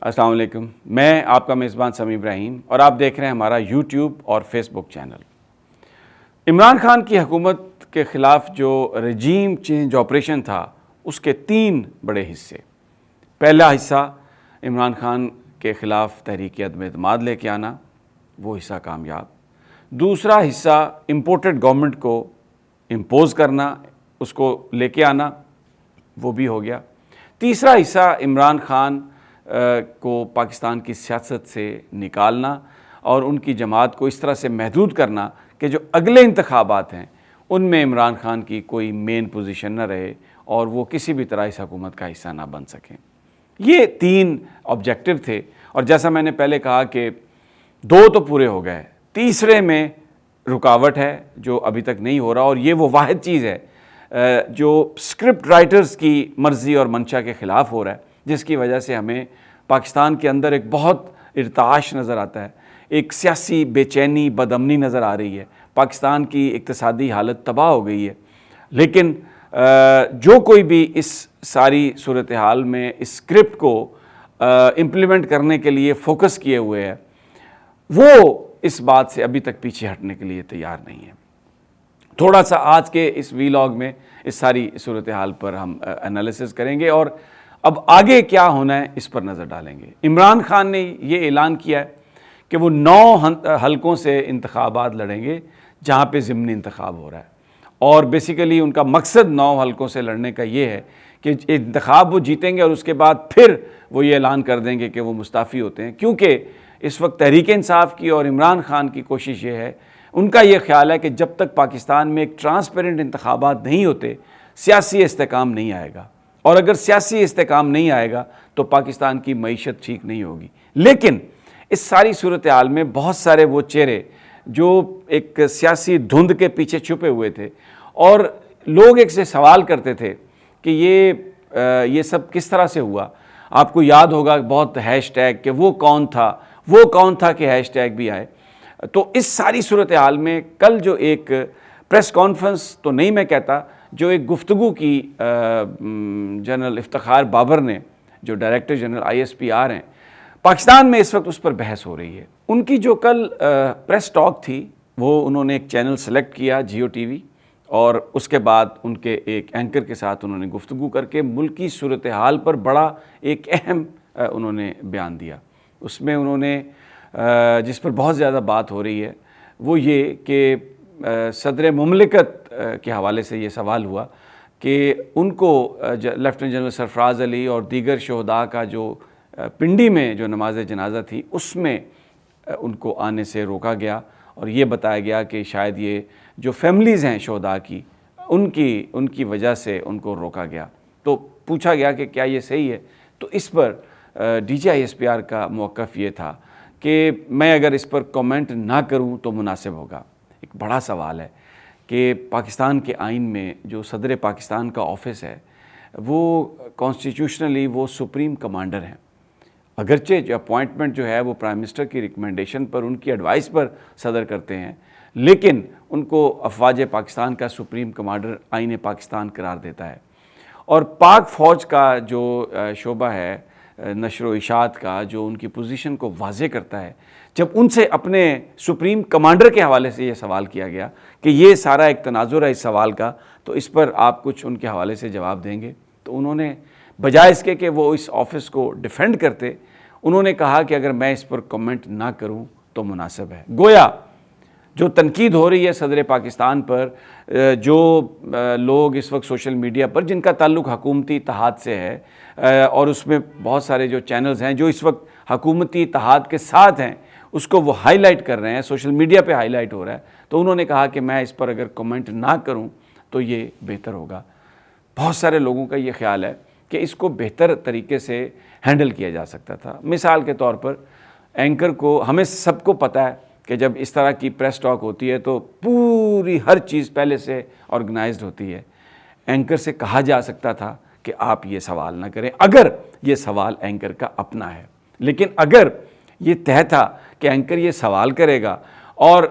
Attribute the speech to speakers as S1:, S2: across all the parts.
S1: السلام علیکم، میں آپ کا میزبان سمیع ابراہیم اور آپ دیکھ رہے ہیں ہمارا یوٹیوب اور فیس بک چینل۔ عمران خان کی حکومت کے خلاف جو رجیم چینج آپریشن تھا اس کے 3 بڑے حصے۔ پہلا حصہ عمران خان کے خلاف تحریک عدم اعتماد لے کے آنا، وہ حصہ کامیاب۔ دوسرا حصہ امپورٹڈ گورنمنٹ کو امپوز کرنا، اس کو لے کے آنا، وہ بھی ہو گیا۔ تیسرا حصہ عمران خان کو پاکستان کی سیاست سے نکالنا اور ان کی جماعت کو اس طرح سے محدود کرنا کہ جو اگلے انتخابات ہیں ان میں عمران خان کی کوئی مین پوزیشن نہ رہے اور وہ کسی بھی طرح اس حکومت کا حصہ نہ بن سکیں۔ یہ 3 آبجیکٹو تھے اور جیسا میں نے پہلے کہا کہ 2 تو پورے ہو گئے، تیسرے میں رکاوٹ ہے جو ابھی تک نہیں ہو رہا، اور یہ وہ واحد چیز ہے جو اسکرپٹ رائٹرز کی مرضی اور منشا کے خلاف ہو رہا ہے، جس کی وجہ سے ہمیں پاکستان کے اندر ایک بہت ارتعاش نظر آتا ہے، ایک سیاسی بے چینی، بدامنی نظر آ رہی ہے، پاکستان کی اقتصادی حالت تباہ ہو گئی ہے۔ لیکن جو کوئی بھی اس ساری صورتحال میں اس اسکرپٹ کو امپلیمنٹ کرنے کے لیے فوکس کیے ہوئے ہے، وہ اس بات سے ابھی تک پیچھے ہٹنے کے لیے تیار نہیں ہے۔ تھوڑا سا آج کے اس ویلاگ میں اس ساری صورتحال پر ہم انالیسس کریں گے اور اب آگے کیا ہونا ہے اس پر نظر ڈالیں گے۔ عمران خان نے یہ اعلان کیا ہے کہ وہ 9 حلقوں سے انتخابات لڑیں گے جہاں پہ ضمنی انتخاب ہو رہا ہے، اور بیسیکلی ان کا مقصد 9 حلقوں سے لڑنے کا یہ ہے کہ انتخاب وہ جیتیں گے اور اس کے بعد پھر وہ یہ اعلان کر دیں گے کہ وہ مستعفی ہوتے ہیں، کیونکہ اس وقت تحریک انصاف کی اور عمران خان کی کوشش یہ ہے، ان کا یہ خیال ہے کہ جب تک پاکستان میں ایک ٹرانسپیرنٹ انتخابات نہیں ہوتے سیاسی استحکام نہیں آئے گا، اور اگر سیاسی استحکام نہیں آئے گا تو پاکستان کی معیشت ٹھیک نہیں ہوگی۔ لیکن اس ساری صورتحال میں بہت سارے وہ چہرے جو ایک سیاسی دھند کے پیچھے چھپے ہوئے تھے، اور لوگ ایک سے سوال کرتے تھے کہ یہ سب کس طرح سے ہوا۔ آپ کو یاد ہوگا بہت ہیش ٹیگ کہ وہ کون تھا کہ ہیش ٹیگ بھی آئے۔ تو اس ساری صورتحال میں کل جو ایک پریس کانفرنس تو نہیں میں کہتا، جو ایک گفتگو کی جنرل افتخار بابر نے، جو ڈائریکٹر جنرل ISPR ہیں پاکستان میں، اس وقت اس پر بحث ہو رہی ہے۔ ان کی جو کل پریس ٹاک تھی، وہ انہوں نے ایک چینل سلیکٹ کیا جیو ٹی وی، اور اس کے بعد ان کے ایک اینکر کے ساتھ انہوں نے گفتگو کر کے ملکی صورتحال پر بڑا ایک اہم انہوں نے بیان دیا۔ اس میں انہوں نے جس پر بہت زیادہ بات ہو رہی ہے وہ یہ کہ صدر مملکت کے حوالے سے یہ سوال ہوا کہ ان کو لیفٹیننٹ جنرل سرفراز علی اور دیگر شہداء کا جو پنڈی میں جو نماز جنازہ تھی اس میں ان کو آنے سے روکا گیا، اور یہ بتایا گیا کہ شاید یہ جو فیملیز ہیں شہداء کی ان کی وجہ سے ان کو روکا گیا۔ تو پوچھا گیا کہ کیا یہ صحیح ہے؟ تو اس پر DG ISPR کا موقف یہ تھا کہ میں اگر اس پر کامنٹ نہ کروں تو مناسب ہوگا۔ ایک بڑا سوال ہے کہ پاکستان کے آئین میں جو صدر پاکستان کا آفس ہے وہ کانسٹیٹیوشنلی وہ سپریم کمانڈر ہیں، اگرچہ جو اپوائنٹمنٹ جو ہے وہ پرائم منسٹر کی ریکمنڈیشن پر، ان کی ایڈوائس پر صدر کرتے ہیں، لیکن ان کو افواج پاکستان کا سپریم کمانڈر آئین پاکستان قرار دیتا ہے۔ اور پاک فوج کا جو شعبہ ہے نشر و اشاعت کا، جو ان کی پوزیشن کو واضح کرتا ہے، جب ان سے اپنے سپریم کمانڈر کے حوالے سے یہ سوال کیا گیا کہ یہ سارا ایک تناظر ہے اس سوال کا، تو اس پر آپ کچھ ان کے حوالے سے جواب دیں گے، تو انہوں نے بجائے اس کے کہ وہ اس آفس کو ڈیفینڈ کرتے، انہوں نے کہا کہ اگر میں اس پر کمنٹ نہ کروں تو مناسب ہے۔ گویا جو تنقید ہو رہی ہے صدر پاکستان پر، جو لوگ اس وقت سوشل میڈیا پر جن کا تعلق حکومتی اتحاد سے ہے، اور اس میں بہت سارے جو چینلز ہیں جو اس وقت حکومتی اتحاد کے ساتھ ہیں، اس کو وہ ہائی لائٹ کر رہے ہیں، سوشل میڈیا پہ ہائی لائٹ ہو رہا ہے، تو انہوں نے کہا کہ میں اس پر اگر کمنٹ نہ کروں تو یہ بہتر ہوگا۔ بہت سارے لوگوں کا یہ خیال ہے کہ اس کو بہتر طریقے سے ہینڈل کیا جا سکتا تھا۔ مثال کے طور پر اینکر کو، ہمیں سب کو پتہ ہے کہ جب اس طرح کی پریس ٹاک ہوتی ہے تو پوری ہر چیز پہلے سے آرگنائزڈ ہوتی ہے۔ اینکر سے کہا جا سکتا تھا کہ آپ یہ سوال نہ کریں اگر یہ سوال اینکر کا اپنا ہے، لیکن اگر یہ طے تھا کہ اینکر یہ سوال کرے گا اور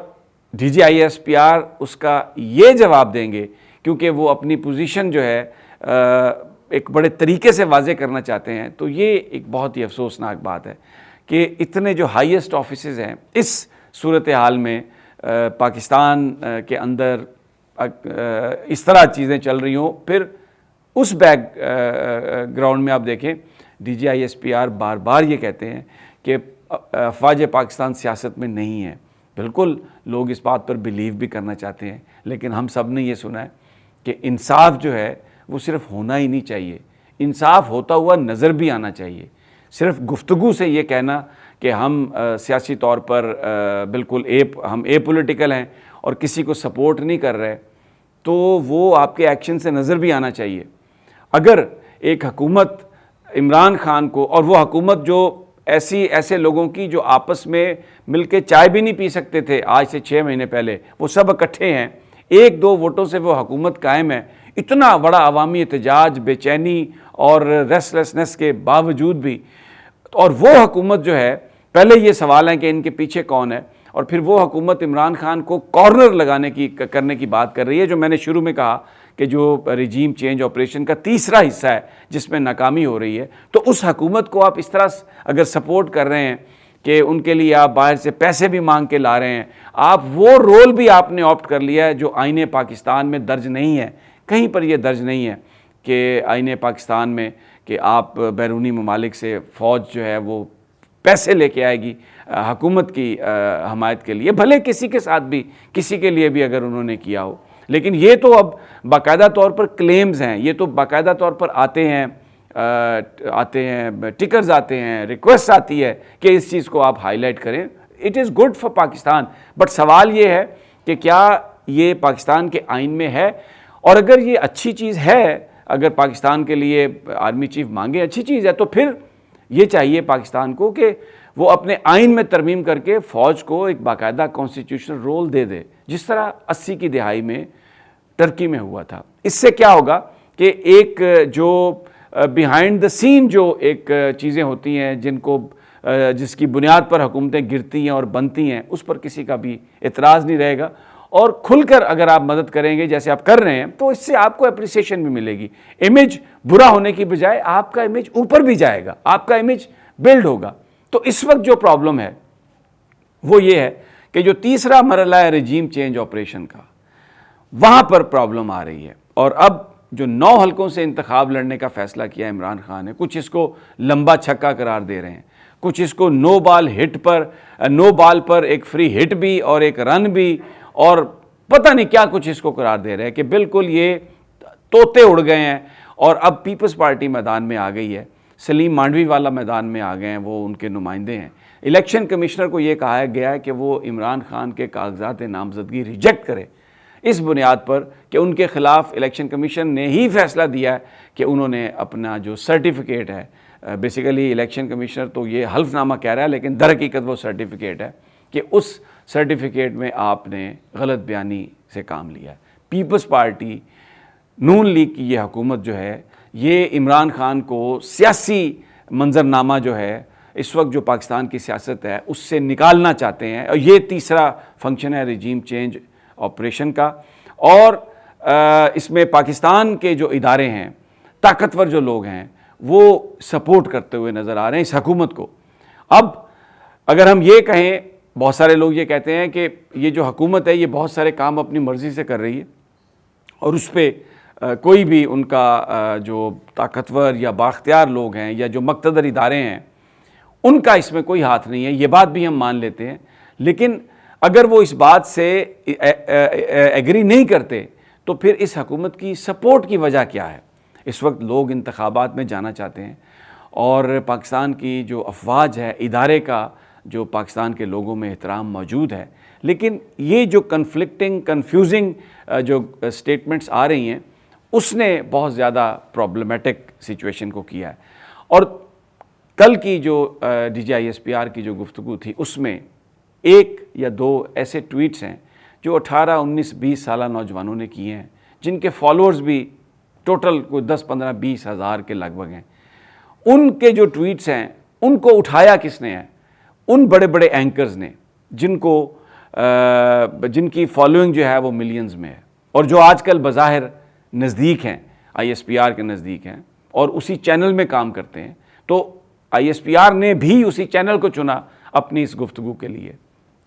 S1: DG ISPR اس کا یہ جواب دیں گے، کیونکہ وہ اپنی پوزیشن جو ہے ایک بڑے طریقے سے واضح کرنا چاہتے ہیں تو یہ ایک بہت ہی افسوسناک بات ہے کہ اتنے جو ہائیسٹ آفیسز ہیں اس صورتحال میں پاکستان کے اندر اس طرح چیزیں چل رہی ہوں. پھر اس بیک گراؤنڈ میں آپ دیکھیں DGISPR بار بار یہ کہتے ہیں کہ افواج پاکستان سیاست میں نہیں ہے. بالکل لوگ اس بات پر بلیو بھی کرنا چاہتے ہیں، لیکن ہم سب نے یہ سنا ہے کہ انصاف جو ہے وہ صرف ہونا ہی نہیں چاہیے، انصاف ہوتا ہوا نظر بھی آنا چاہیے. صرف گفتگو سے یہ کہنا کہ ہم سیاسی طور پر بالکل ہم پولیٹیکل ہیں اور کسی کو سپورٹ نہیں کر رہے، تو وہ آپ کے ایکشن سے نظر بھی آنا چاہیے. اگر ایک حکومت عمران خان کو، اور وہ حکومت جو ایسے لوگوں کی جو آپس میں مل کے چائے بھی نہیں پی سکتے تھے آج سے 6 مہینے پہلے، وہ سب اکٹھے ہیں، 1-2 ووٹوں سے وہ حکومت قائم ہے. اتنا بڑا عوامی احتجاج، بے چینی اور ریسٹلیسنس کے باوجود بھی، اور وہ حکومت جو ہے، پہلے یہ سوال ہے کہ ان کے پیچھے کون ہے، اور پھر وہ حکومت عمران خان کو کارنر کرنے کی بات کر رہی ہے، جو میں نے شروع میں کہا کہ جو ریجیم چینج آپریشن کا تیسرا حصہ ہے جس میں ناکامی ہو رہی ہے. تو اس حکومت کو آپ اس طرح اگر سپورٹ کر رہے ہیں کہ ان کے لیے آپ باہر سے پیسے بھی مانگ کے لا رہے ہیں، آپ وہ رول بھی آپ نے آپٹ کر لیا ہے جو آئین پاکستان میں درج نہیں ہے. کہیں پر یہ درج نہیں ہے کہ آئین پاکستان میں کہ آپ بیرونی ممالک سے فوج جو ہے وہ پیسے لے کے آئے گی حکومت کی حمایت کے لیے، بھلے کسی کے ساتھ بھی، کسی کے لیے بھی اگر انہوں نے کیا ہو. لیکن یہ تو اب باقاعدہ طور پر کلیمز ہیں، یہ تو باقاعدہ طور پر آتے ہیں ٹکرز آتے ہیں، ریکویسٹ آتی ہے کہ اس چیز کو آپ ہائی لائٹ کریں. It is good for Pakistan, but سوال یہ ہے کہ کیا یہ پاکستان کے آئین میں ہے؟ اور اگر یہ اچھی چیز ہے، اگر پاکستان کے لیے آرمی چیف مانگے اچھی چیز ہے، تو پھر یہ چاہیے پاکستان کو کہ وہ اپنے آئین میں ترمیم کر کے فوج کو ایک باقاعدہ کانسٹیٹیوشنل رول دے دے، جس طرح 80 کی دہائی میں ٹرکی میں ہوا تھا. اس سے کیا ہوگا کہ ایک جو بیہائنڈ دا سین جو ایک چیزیں ہوتی ہیں جس کی بنیاد پر حکومتیں گرتی ہیں اور بنتی ہیں، اس پر کسی کا بھی اعتراض نہیں رہے گا. اور کھل کر اگر آپ مدد کریں گے جیسے آپ کر رہے ہیں، تو اس سے آپ کو اپریسیشن بھی ملے گی. امیج برا ہونے کی بجائے آپ کا امیج اوپر بھی جائے گا، آپ کا امیج بلڈ ہوگا. تو اس وقت جو پرابلم ہے وہ یہ ہے کہ جو تیسرا مرحلہ ہے ریجیم چینج آپریشن کا، وہاں پر پرابلم آ رہی ہے. اور اب جو 9 حلقوں سے انتخاب لڑنے کا فیصلہ کیا عمران خان نے، کچھ اس کو لمبا چھکا قرار دے رہے ہیں، کچھ اس کو نو بال پر ایک فری ہٹ بھی اور ایک رن بھی، اور پتہ نہیں کیا کچھ اس کو قرار دے رہے ہیں کہ بالکل یہ طوطے اڑ گئے ہیں. اور اب پیپلز پارٹی میدان میں آ گئی ہے، سلیم مانڈوی والا میدان میں آ گئے ہیں، وہ ان کے نمائندے ہیں. الیکشن کمشنر کو یہ کہا گیا ہے کہ وہ عمران خان کے کاغذات نامزدگی ریجیکٹ کرے، اس بنیاد پر کہ ان کے خلاف الیکشن کمیشن نے ہی فیصلہ دیا ہے کہ انہوں نے اپنا جو سرٹیفکیٹ ہے، بیسیکلی الیکشن کمیشنر تو یہ حلف نامہ کہہ رہا ہے، لیکن در حقیقت وہ سرٹیفکیٹ ہے کہ اس سرٹیفکیٹ میں آپ نے غلط بیانی سے کام لیا ہے. پیپلز پارٹی نون لیگ کی یہ حکومت جو ہے، یہ عمران خان کو سیاسی منظرنامہ جو ہے اس وقت جو پاکستان کی سیاست ہے اس سے نکالنا چاہتے ہیں. اور یہ تیسرا فنکشن ہے ریجیم چینج آپریشن کا. اور اس میں پاکستان کے جو ادارے ہیں، طاقتور جو لوگ ہیں، وہ سپورٹ کرتے ہوئے نظر آ رہے ہیں اس حکومت کو. اب اگر ہم یہ کہیں، بہت سارے لوگ یہ کہتے ہیں کہ یہ جو حکومت ہے یہ بہت سارے کام اپنی مرضی سے کر رہی ہے اور اس پہ کوئی بھی ان کا جو طاقتور یا بااختیار لوگ ہیں یا جو مقتدر ادارے ہیں ان کا اس میں کوئی ہاتھ نہیں ہے. یہ بات بھی ہم مان لیتے ہیں، لیکن اگر وہ اس بات سے ایگری نہیں کرتے تو پھر اس حکومت کی سپورٹ کی وجہ کیا ہے؟ اس وقت لوگ انتخابات میں جانا چاہتے ہیں اور پاکستان کی جو افواج ہے، ادارے کا جو پاکستان کے لوگوں میں احترام موجود ہے، لیکن یہ جو کنفیوزنگ جو سٹیٹمنٹس آ رہی ہیں اس نے بہت زیادہ پرابلمیٹک سچویشن کو کیا ہے. اور کل کی جو DGISPR کی جو گفتگو تھی اس میں 1 یا 2 ایسے ٹویٹس ہیں جو 18, 19, 20 سالہ نوجوانوں نے کیے ہیں، جن کے فالوورز بھی ٹوٹل کوئی 10, 15, 20 ہزار کے لگ بھگ ہیں. ان کے جو ٹویٹس ہیں ان کو اٹھایا کس نے ہے؟ ان بڑے بڑے اینکرز نے، جن کی فالوئنگ جو ہے وہ ملینز میں ہے، اور جو آج کل بظاہر نزدیک ہیں، ISPR کے نزدیک ہیں. اور اسی چینل میں کام کرتے ہیں، تو ISPR نے بھی اسی چینل کو چنا اپنی اس گفتگو کے لیے۔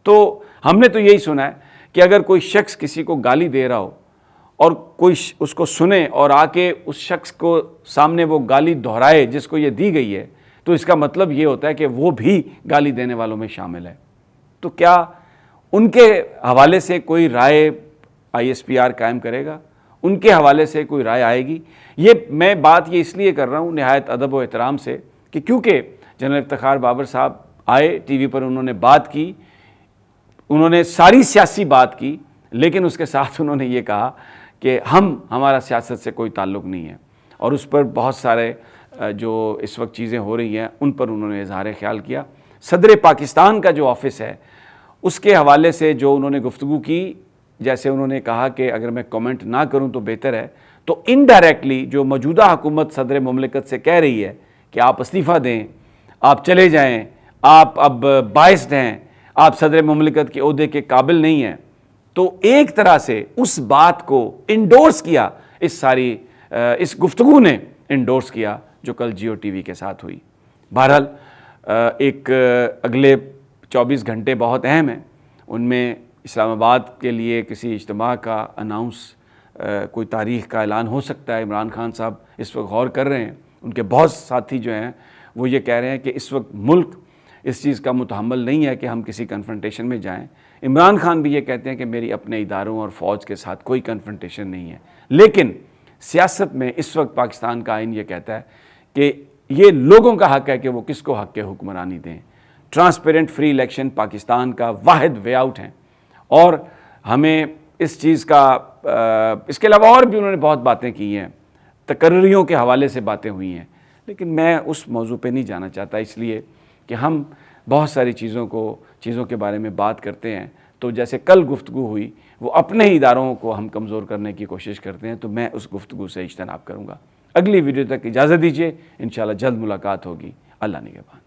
S1: تو ہم نے تو یہی سنا ہے کہ اگر کوئی شخص کسی کو گالی دے رہا ہو اور کوئی اس کو سنے اور آ کے اس شخص کو سامنے وہ گالی دہرائے جس کو یہ دی گئی ہے، تو اس کا مطلب یہ ہوتا ہے کہ وہ بھی گالی دینے والوں میں شامل ہے۔ تو کیا ان کے حوالے سے کوئی رائے ISPR قائم کرے گا؟ ان کے حوالے سے کوئی رائے آئے گی؟ میں بات یہ اس لیے کر رہا ہوں نہایت ادب و احترام سے کہ کیونکہ جنرل افتخار بابر صاحب آئے ٹی وی پر، انہوں نے بات کی، انہوں نے ساری سیاسی بات کی، لیکن اس کے ساتھ انہوں نے یہ کہا کہ ہمارا سیاست سے کوئی تعلق نہیں ہے، اور اس پر بہت سارے جو اس وقت چیزیں ہو رہی ہیں ان پر انہوں نے اظہار خیال کیا۔ صدر پاکستان کا جو آفس ہے اس کے حوالے سے جو انہوں نے گفتگو کی، جیسے انہوں نے کہا کہ اگر میں کمنٹ نہ کروں تو بہتر ہے، تو انڈائریکٹلی جو موجودہ حکومت صدر مملکت سے کہہ رہی ہے کہ آپ استعفیٰ دیں، آپ چلے جائیں، آپ اب باعث ہیں، آپ صدر مملکت کے عہدے کے قابل نہیں ہیں، تو ایک طرح سے اس بات کو انڈورس کیا، اس گفتگو نے انڈورس کیا جو کل جیو ٹی وی کے ساتھ ہوئی۔ بہرحال ایک اگلے 24 گھنٹے بہت اہم ہیں، ان میں اسلام آباد کے لیے کسی اجتماع کا کوئی تاریخ کا اعلان ہو سکتا ہے۔ عمران خان صاحب اس وقت غور کر رہے ہیں، ان کے بہت ساتھی جو ہیں وہ یہ کہہ رہے ہیں کہ اس وقت ملک اس چیز کا متحمل نہیں ہے کہ ہم کسی کنفرنٹیشن میں جائیں۔ عمران خان بھی یہ کہتے ہیں کہ میری اپنے اداروں اور فوج کے ساتھ کوئی کنفرنٹیشن نہیں ہے، لیکن سیاست میں اس وقت پاکستان کا آئین یہ کہتا ہے کہ یہ لوگوں کا حق ہے کہ وہ کس کو حق کے حکمرانی دیں۔ ٹرانسپیرنٹ فری الیکشن پاکستان کا واحد وے آؤٹ ہیں، اور ہمیں اس چیز کا اس کے علاوہ اور بھی انہوں نے بہت باتیں کی ہیں، تقرریوں کے حوالے سے باتیں ہوئی ہیں، لیکن میں اس موضوع پہ نہیں جانا چاہتا، اس لیے کہ ہم بہت ساری چیزوں کے بارے میں بات کرتے ہیں، تو جیسے کل گفتگو ہوئی وہ اپنے ہی اداروں کو ہم کمزور کرنے کی کوشش کرتے ہیں، تو میں اس گفتگو سے اجتناب کروں گا۔ اگلی ویڈیو تک اجازت دیجیے، انشاءاللہ جلد ملاقات ہوگی۔ اللہ نگہبان۔